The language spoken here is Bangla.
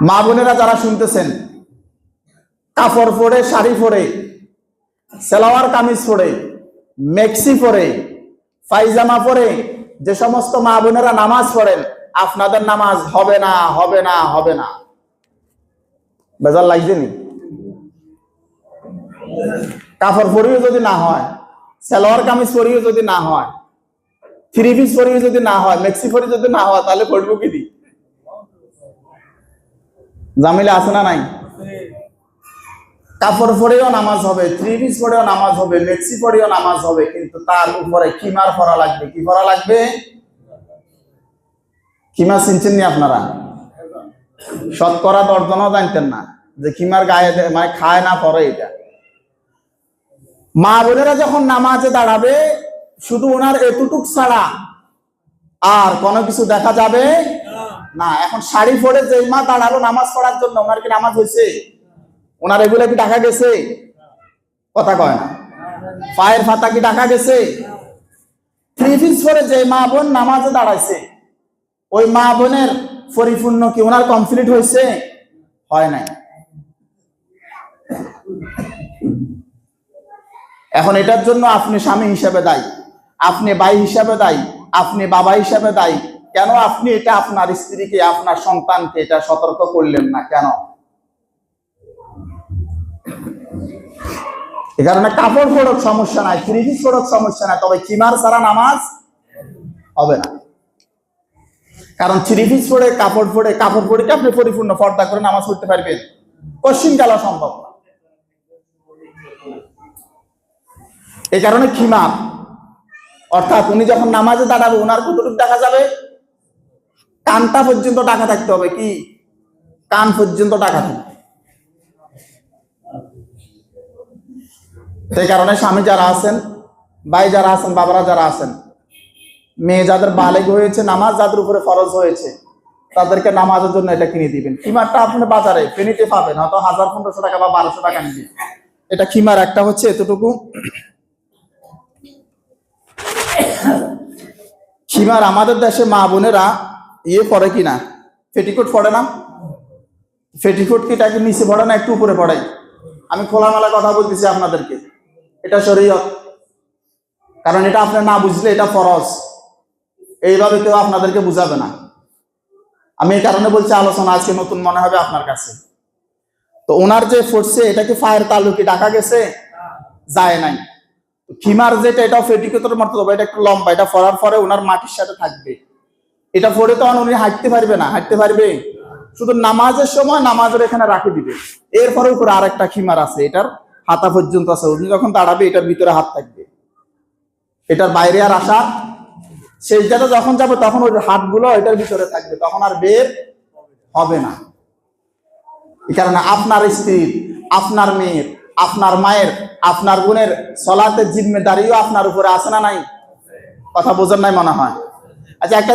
মা বোনেরা যারা শুনতেছেন, কাপড় পরে, শাড়ি পরে, সালোয়ার কামিজ পরে, মেক্সি পরে, পায়জামা পরে যে সমস্ত মা বোনেরা নামাজ পড়েন, আপনাদের নামাজ হবে না, হবে না, হবে না। বেজার লাগছে নি? কাপড় পরিও যদি না হয়, সালোয়ার কামিজ পরিও যদি না হয়, থ্রি পিস পরিও যদি না হয়, মেক্সি পরি যদি না হয়, তাহলে পড়বো কি দি? জামিলা আছে না নাই? কাপড় পরেও নামাজ হবে, থ্রি পিস পরেও নামাজ হবে, মেক্সি পরেও নামাজ হবে, কিন্তু তার উপরে কিমার পরা লাগবে। কি পরা লাগবে? কিমা চিনছেন নি আপনারা? শতকরা 10 জনও জানতেন না যে কিমার গায়ে মানে খায় না পরে। এটা মা বোনেরা যখন নামাজে দাঁড়াবে, শুধু ওনার এতটুক ছাড়া আর কোনো কিছু দেখা যাবে না। এখন শাড়ি পরে যে মা দাঁড়ালো নামাজ পড়ার জন্য, ওনার কি নামাজ হয়েছে? ওনার এগুলো কি টাকা গেছে? কথা কয় না। পায়ের ফাতা কি টাকা গেছে? থ্রি পিস পরে যে মা বোন নামাজে দাঁড়াইছে, ওই মা বোনের পরিপূর্ণ কি ওনার কমপ্লিট হয়েছে? হয় নাই। এখন এটার জন্য আপনি স্বামী হিসেবে দায়ী, আপনি ভাই হিসাবে দায়ী, আপনি বাবা হিসাবে দায়ী। কেন আপনি এটা আপনার স্ত্রীকে, আপনার সন্তানকে এটা সতর্ক করলেন না কেন? এ কারণে কাপড় পরক সমস্যা নাই, থ্রি পিস পরক সমস্যা নাই, তবে কিমার ছাড়া নামাজ হবে না। কারণ থ্রি পিস পরে, কাপড় পরে কি আপনি পরিপূর্ণ পর্দা করে নামাজ পড়তে পারবেন? কঠিন কালা সম্ভব না। এই কারণে খিমার, অর্থাৎ উনি যখন নামাজে দাঁড়াবে, ওনার কতটুকু দেখা যাবে? কানটা পর্যন্ত ঢাকা থাকতে হবে। কি? কান পর্যন্ত ঢাকা থাকবে। সেই কারণে স্বামী যারা আছেন, ভাই যারা আছেন, বাবারা যারা আছেন, মেয়ে যাদের বালেগ হয়েছে, নামাজ যাদের উপরে ফরজ হয়েছে, তাদেরকে নামাজের জন্য এটা কিনে দিবেন। খিমারটা আপনি বাজারে ফেনীতে পাবেন, হয়তো 1000-1500 টাকা বা 1200 টাকা নিবে। এটা খিমার একটা হচ্ছে এতটুকু। খিমার আমাদের দেশে মা বোনেরা ইয়ে পড়ে কিনা, পেটিকোট পড়ে না? পেটিকোট কি এটাকে নিচে পড়ে না, একটু উপরে পড়ে? আমি খোলামেলা কথা বলতেছি আপনাদেরকে, এটা শরীয়ত। কারণ এটা আপনি না বুঝলে এটা ফরজ, এইভাবে কেউ আপনাদেরকে বুঝাবে না। আমি এই কারণে বলছি, আলোচনা আজকে নতুন মনে হবে আপনার কাছে। তো ওনার যে পড়ছে, এটা কি ফায়ের তালুকি ঢাকা গেছে? যায় নাই। খিমার যেটা, এটাও পেটিকোটের মতো, এটা একটু লম্বা, এটা পরার পরে ওনার মাটির সাথে থাকবে। এটা পরে তখন উনি হাঁটতে পারবে না। হাঁটতে পারবে শুধু নামাজের সময়, নামাজের এখানে রাখে দিবে। এরপরে উপরে আরেকটা খিমার আছে, এটার হাতা পর্যন্ত আছে। উনি যখন দাঁড়াবে, এটার ভিতরে হাত থাকবে, এটার বাইরে আর আসা। সেজদাতে যখন যাবে, তখন ওই হাতগুলো এটার ভিতরে থাকবে, তখন আর বের হবে না। এই কারণে আপনার স্ত্রীর, আপনার মেয়ের, আপনার মায়ের, আপনার বোনের সলাতের জিম্মেদারিও আপনার উপরে আছে না নাই? কথা বোঝেন নাই মনে হয়। আচ্ছা, একটা